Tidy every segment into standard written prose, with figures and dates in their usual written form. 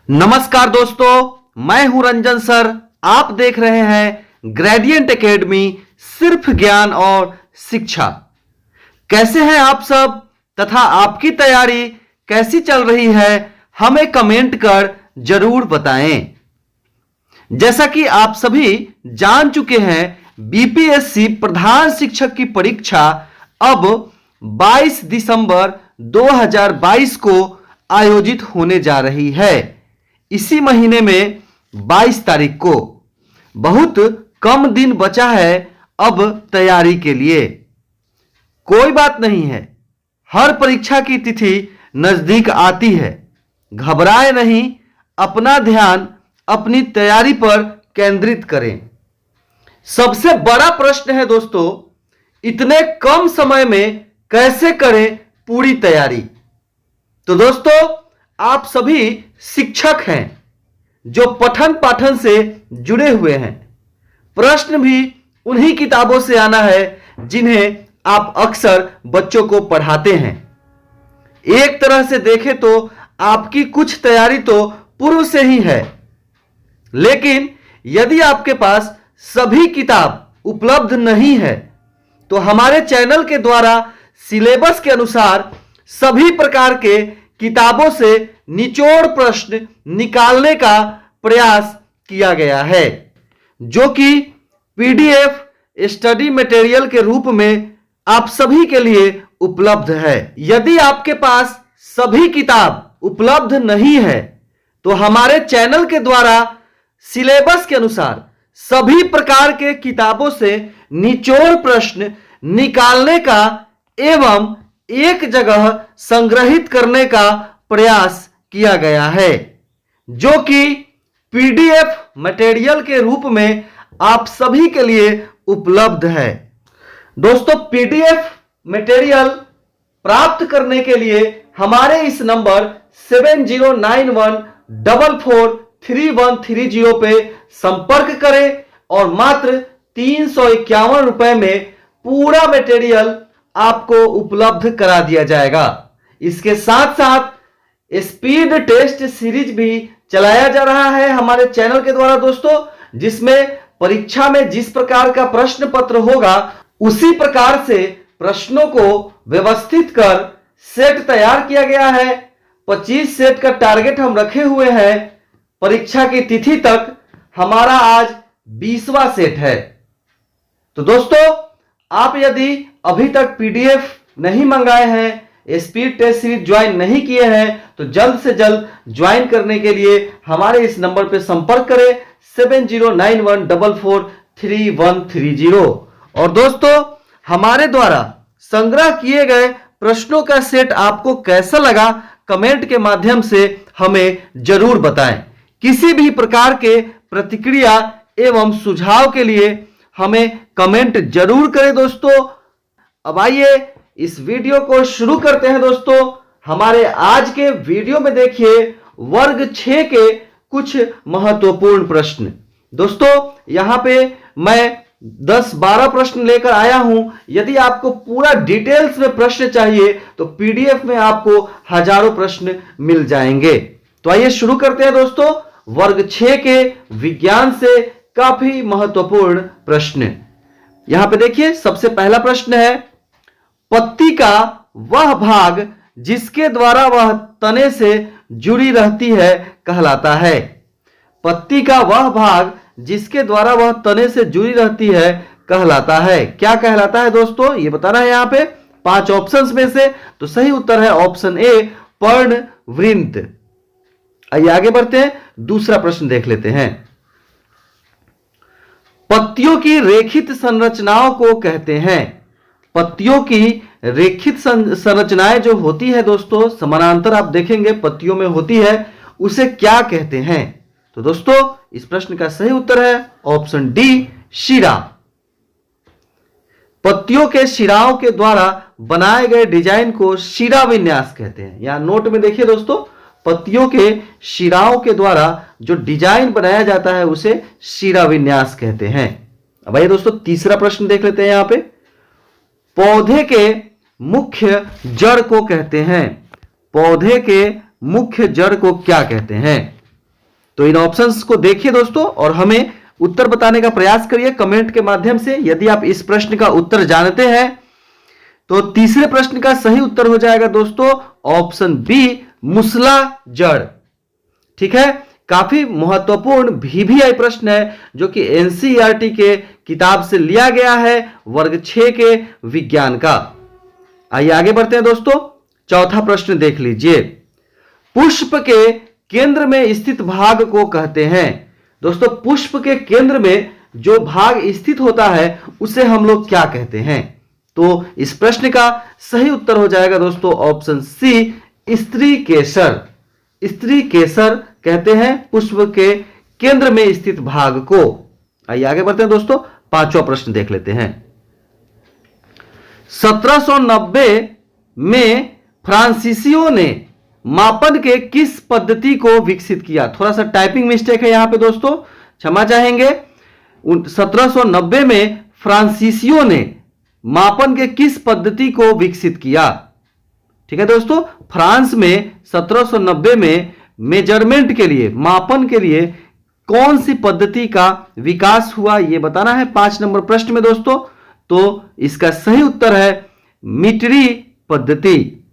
नमस्कार दोस्तों, मैं हूं रंजन सर। आप देख रहे हैं ग्रेडियंट एकेडमी, सिर्फ ज्ञान और शिक्षा। कैसे हैं आप सब तथा आपकी तैयारी कैसी चल रही है, हमें कमेंट कर जरूर बताएं। जैसा कि आप सभी जान चुके हैं, बीपीएससी प्रधान शिक्षक की परीक्षा अब 22 दिसंबर 2022 को आयोजित होने जा रही है। इसी महीने में 22 तारीख को। बहुत कम दिन बचा है अब तैयारी के लिए। कोई बात नहीं है, हर परीक्षा की तिथि नजदीक आती है। घबराए नहीं, अपना ध्यान अपनी तैयारी पर केंद्रित करें। सबसे बड़ा प्रश्न है दोस्तों, इतने कम समय में कैसे करें पूरी तैयारी। तो दोस्तों, आप सभी शिक्षक हैं जो पठन पाठन से जुड़े हुए हैं। प्रश्न भी उन्हीं किताबों से आना है जिन्हें आप अक्सर बच्चों को पढ़ाते हैं। एक तरह से देखें तो आपकी कुछ तैयारी तो पूर्व से ही है, लेकिन यदि आपके पास सभी किताब उपलब्ध नहीं है तो हमारे चैनल के द्वारा सिलेबस के अनुसार सभी प्रकार के किताबों से निचोड़ प्रश्न निकालने का प्रयास किया गया है, जो कि पीडीएफ स्टडी मटेरियल के रूप में आप सभी के लिए उपलब्ध है। यदि आपके पास सभी किताब उपलब्ध नहीं है तो हमारे चैनल के द्वारा सिलेबस के अनुसार सभी प्रकार के किताबों से निचोड़ प्रश्न निकालने का एवं एक जगह संग्रहित करने का प्रयास किया गया है, जो कि पीडीएफ मटेरियल के रूप में आप सभी के लिए उपलब्ध है। दोस्तों, पीडीएफ मटेरियल प्राप्त करने के लिए हमारे इस नंबर 7091443130 पे संपर्क करें और मात्र 351 रुपए में पूरा मटेरियल आपको उपलब्ध करा दिया जाएगा। इसके साथ साथ स्पीड टेस्ट सीरीज भी चलाया जा रहा है हमारे चैनल के द्वारा दोस्तों, जिसमें परीक्षा में जिस प्रकार का प्रश्न पत्र होगा उसी प्रकार से प्रश्नों को व्यवस्थित कर सेट तैयार किया गया है। 25 सेट का टारगेट हम रखे हुए हैं। परीक्षा की तिथि तक हमारा आज 20वां सेट है। तो दोस्तों, आप यदि अभी तक पीडीएफ नहीं मंगाए हैं, स्पीड टेस्ट सीरीज ज्वाइन नहीं किए हैं, तो जल्द से जल्द ज्वाइन करने के लिए हमारे इस नंबर पर संपर्क करें 7091443130। और दोस्तों, हमारे द्वारा संग्रह किए गए प्रश्नों का सेट आपको कैसा लगा, कमेंट के माध्यम से हमें जरूर बताएं। किसी भी प्रकार के प्रतिक्रिया एवं सुझाव के लिए हमें कमेंट जरूर करें दोस्तों। अब आइए इस वीडियो को शुरू करते हैं दोस्तों। हमारे आज के वीडियो में देखिए वर्ग 6 के कुछ महत्वपूर्ण प्रश्न। दोस्तों, यहां पे मैं 10-12 प्रश्न लेकर आया हूं। यदि आपको पूरा डिटेल्स में प्रश्न चाहिए तो पीडीएफ में आपको हजारों प्रश्न मिल जाएंगे। तो आइए शुरू करते हैं दोस्तों वर्ग 6 के विज्ञान से काफी महत्वपूर्ण प्रश्न। यहां पे देखिए, सबसे पहला प्रश्न है, पत्ती का वह भाग जिसके द्वारा वह तने से जुड़ी रहती है कहलाता है। पत्ती का वह भाग जिसके द्वारा वह तने से जुड़ी रहती है कहलाता है। क्या कहलाता है दोस्तों, ये बताना है यहां पे 5 ऑप्शंस में से। तो सही उत्तर है ऑप्शन ए, पर्णवृंत। आइए आगे बढ़ते हैं, दूसरा प्रश्न देख लेते हैं। पत्तियों की रेखित संरचनाओं को कहते हैं। पत्तियों की रेखित संरचनाएं जो होती है दोस्तों, समानांतर आप देखेंगे पत्तियों में होती है, उसे क्या कहते हैं। तो दोस्तों, इस प्रश्न का सही उत्तर है ऑप्शन डी, शिरा। पत्तियों के शिराओं के द्वारा बनाए गए डिजाइन को शिरा विन्यास कहते हैं। यहां नोट में देखिए दोस्तों, पत्तियों के शिराओं के द्वारा जो डिजाइन बनाया जाता है उसे शिरा विन्यास कहते हैं। अब आइए दोस्तों तीसरा प्रश्न देख लेते हैं। यहां पे पौधे के मुख्य जड़ को कहते हैं। पौधे के मुख्य जड़ को क्या कहते हैं। तो इन ऑप्शंस को देखिए दोस्तों और हमें उत्तर बताने का प्रयास करिए कमेंट के माध्यम से। यदि आप इस प्रश्न का उत्तर जानते हैं तो तीसरे प्रश्न का सही उत्तर हो जाएगा दोस्तों ऑप्शन बी, मुसला जड़। ठीक है, काफी महत्वपूर्ण VVI प्रश्न है जो कि NCERT के किताब से लिया गया है, वर्ग 6 के विज्ञान का। आइए आगे बढ़ते हैं दोस्तों। चौथा प्रश्न देख लीजिए, पुष्प के केंद्र में स्थित भाग को कहते हैं। दोस्तों पुष्प के केंद्र में जो भाग स्थित होता है उसे हम लोग क्या कहते हैं? तो इस प्रश्न का सही उत्तर हो जाएगा दोस्तों ऑप्शन सी, स्त्री केसर। स्त्री केसर कहते हैं पुष्प के केंद्र में स्थित भाग को। आइए आगे बढ़ते हैं दोस्तों। पांचवा प्रश्न देख लेते हैं। 1790 में फ्रांसीसियों ने मापन के किस पद्धति को विकसित किया? थोड़ा सा टाइपिंग मिस्टेक है यहां पे दोस्तों, क्षमा चाहेंगे। 1790 में फ्रांसीसियों ने मापन के किस पद्धति को विकसित किया? ठीक है दोस्तों, फ्रांस में 1790 में मेजरमेंट के लिए, मापन के लिए कौन सी पद्धति का विकास हुआ यह बताना है 5 नंबर प्रश्न में दोस्तों। तो इसका सही उत्तर है मीटरी पद्धति।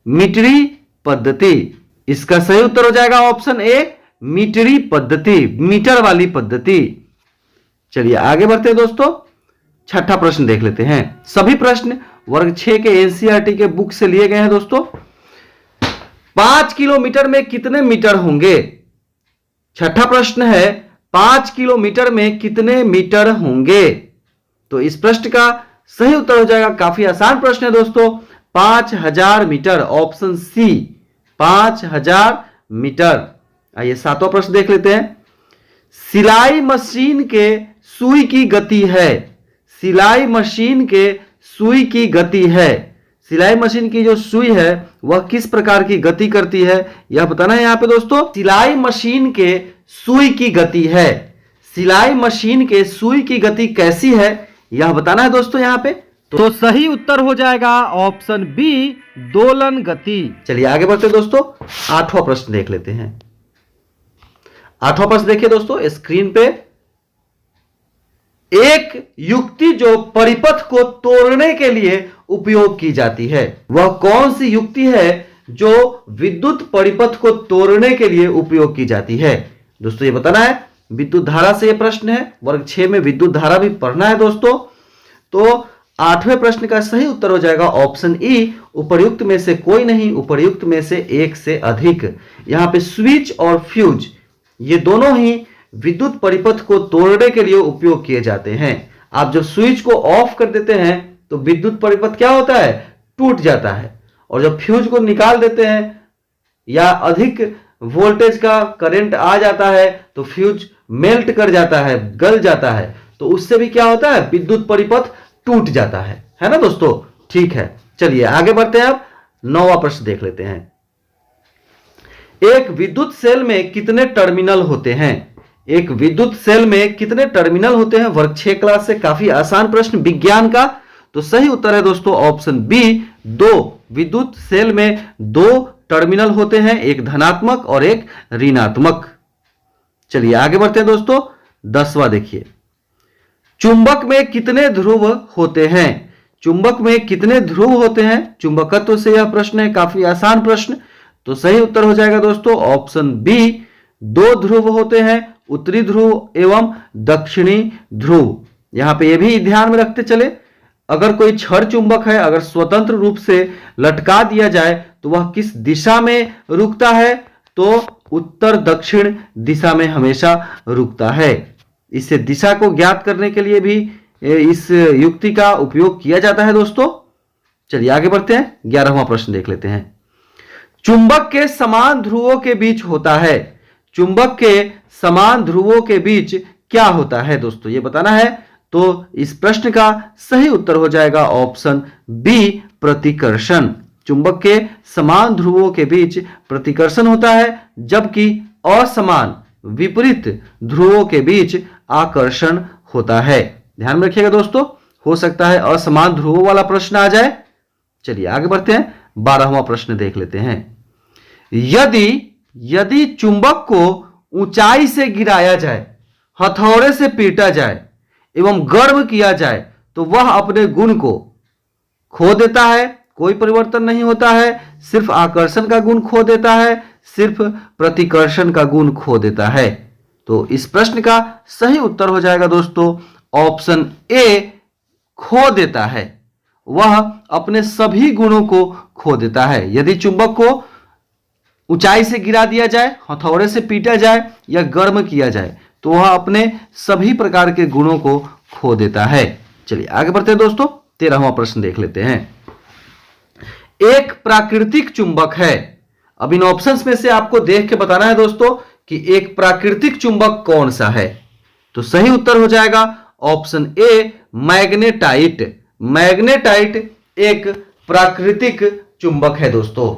मीटरी पद्धति, इसका सही उत्तर हो जाएगा ऑप्शन ए, मीटरी पद्धति, मीटर वाली पद्धति। चलिए आगे बढ़ते हैं दोस्तों। छठा प्रश्न देख लेते हैं। सभी प्रश्न वर्ग 6 के NCERT के बुक से लिए गए हैं दोस्तों। 5 किलोमीटर में कितने मीटर होंगे? छठा प्रश्न है 5 किलोमीटर में कितने मीटर होंगे? तो इस प्रश्न का सही उत्तर हो जाएगा, काफी आसान प्रश्न है दोस्तों, 5000 मीटर, ऑप्शन सी 5000 मीटर। आइए सातवां प्रश्न देख लेते हैं। सिलाई मशीन के सुई की गति है। सिलाई मशीन के सुई की गति है। सिलाई मशीन की जो सुई है वह किस प्रकार की गति करती है यह बताना है यहां पे दोस्तों। सिलाई मशीन के सुई की गति है। सिलाई मशीन के सुई की गति कैसी है यह बताना है दोस्तों यहां पे। तो सही उत्तर हो जाएगा ऑप्शन बी, दोलन गति। चलिए आगे बढ़ते दोस्तों। आठवां प्रश्न देख लेते हैं। आठवां प्रश्न देखिए दोस्तों स्क्रीन पे। एक युक्ति जो परिपथ को तोड़ने के लिए उपयोग की जाती है, वह कौन सी युक्ति है जो विद्युत परिपथ को तोड़ने के लिए उपयोग की जाती है? दोस्तों ये बताना है। विद्युत धारा से यह प्रश्न है, वर्ग 6 में विद्युत धारा भी पढ़ना है दोस्तों। तो आठवें प्रश्न का सही उत्तर हो जाएगा ऑप्शन ई, उपर्युक्त में से कोई नहीं, उपर्युक्त में से एक से अधिक। यहां पे स्विच और फ्यूज ये दोनों ही विद्युत परिपथ को तोड़ने के लिए उपयोग किए जाते हैं। आप जब स्विच को ऑफ कर देते हैं तो विद्युत परिपथ क्या होता है? टूट जाता है। और जब फ्यूज को निकाल देते हैं या अधिक वोल्टेज का करंट आ जाता है तो फ्यूज मेल्ट कर जाता है, गल जाता है, तो उससे भी क्या होता है? विद्युत परिपथ टूट जाता है ना दोस्तों। ठीक है, चलिए आगे बढ़ते हैं। अब 9वां प्रश्न देख लेते हैं। एक विद्युत सेल में कितने टर्मिनल होते हैं? एक विद्युत सेल में कितने टर्मिनल होते हैं? वर्ग 6 क्लास से काफी आसान प्रश्न विज्ञान का। तो सही उत्तर है दोस्तों ऑप्शन बी, 2। विद्युत सेल में 2 टर्मिनल होते हैं, एक धनात्मक और एक ऋणात्मक। चलिए आगे बढ़ते हैं दोस्तों। 10वां देखिए। चुंबक में कितने ध्रुव होते हैं? चुंबक में कितने ध्रुव होते हैं? चुंबकत्व से यह प्रश्न है, काफी आसान प्रश्न। तो सही उत्तर हो जाएगा दोस्तों ऑप्शन बी, 2 ध्रुव होते हैं, उत्तरी ध्रुव एवं दक्षिणी ध्रुव। यहां पे यह भी ध्यान में रखते चले, अगर कोई छड़ चुंबक है, अगर स्वतंत्र रूप से लटका दिया जाए तो वह किस दिशा में रुकता है? तो उत्तर दक्षिण दिशा में हमेशा रुकता है। इससे दिशा को ज्ञात करने के लिए भी इस युक्ति का उपयोग किया जाता है दोस्तों। चलिए आगे बढ़ते हैं। 11वां प्रश्न देख लेते हैं। चुंबक के समान ध्रुवों के बीच होता है। चुंबक के समान ध्रुवों के बीच क्या होता है दोस्तों, ये बताना है। तो इस प्रश्न का सही उत्तर हो जाएगा ऑप्शन बी, प्रतिकर्षण। चुंबक के समान ध्रुवों के बीच प्रतिकर्षण होता है, जबकि असमान विपरीत ध्रुवों के बीच आकर्षण होता है। ध्यान में रखिएगा दोस्तों, हो सकता है असमान ध्रुवों वाला प्रश्न आ जाए। चलिए आगे बढ़ते हैं। 12वां प्रश्न देख लेते हैं। यदि चुंबक को ऊंचाई से गिराया जाए, हथौड़े से पीटा जाए एवं गर्व किया जाए तो वह अपने गुण को खो देता है, कोई परिवर्तन नहीं होता है, सिर्फ आकर्षण का गुण खो देता है, सिर्फ प्रतिकर्षण का गुण खो देता है। तो इस प्रश्न का सही उत्तर हो जाएगा दोस्तों ऑप्शन ए, खो देता है। वह अपने सभी गुणों को खो देता है। यदि चुंबक को ऊंचाई से गिरा दिया जाए, हथौड़े से पीटा जाए या गर्म किया जाए तो वह अपने सभी प्रकार के गुणों को खो देता है। चलिए आगे बढ़ते हैं दोस्तों, 13वां प्रश्न देख लेते हैं। एक प्राकृतिक चुंबक है। अब इन ऑप्शंस में से आपको देख के बताना है दोस्तों कि एक प्राकृतिक चुंबक कौन सा है। तो सही उत्तर हो जाएगा ऑप्शन ए, मैग्नेटाइट। मैग्नेटाइट एक प्राकृतिक चुंबक है दोस्तों।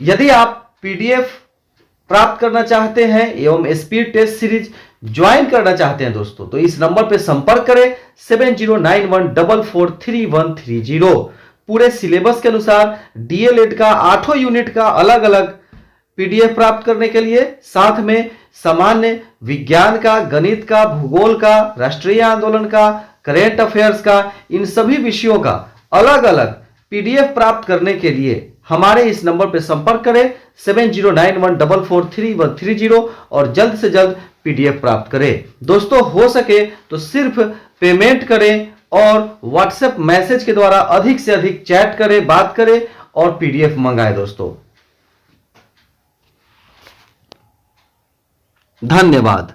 यदि आप पीडीएफ प्राप्त करना चाहते हैं एवं स्पीड टेस्ट सीरीज ज्वाइन करना चाहते हैं दोस्तों तो इस नंबर पर संपर्क करें 7091443130। पूरे सिलेबस के अनुसार डीएलएड का 8 यूनिट का अलग अलग पीडीएफ प्राप्त करने के लिए, साथ में सामान्य विज्ञान का, गणित का, भूगोल का, राष्ट्रीय आंदोलन का, करेंट अफेयर्स का, इन सभी विषयों का अलग अलग पीडीएफ प्राप्त करने के लिए हमारे इस नंबर पर संपर्क करें 7091443130 और जल्द से जल्द पीडीएफ प्राप्त करें। दोस्तों हो सके तो सिर्फ पेमेंट करें और व्हाट्सएप मैसेज के द्वारा अधिक से अधिक चैट करें, बात करें और पीडीएफ मंगाएं दोस्तों। धन्यवाद।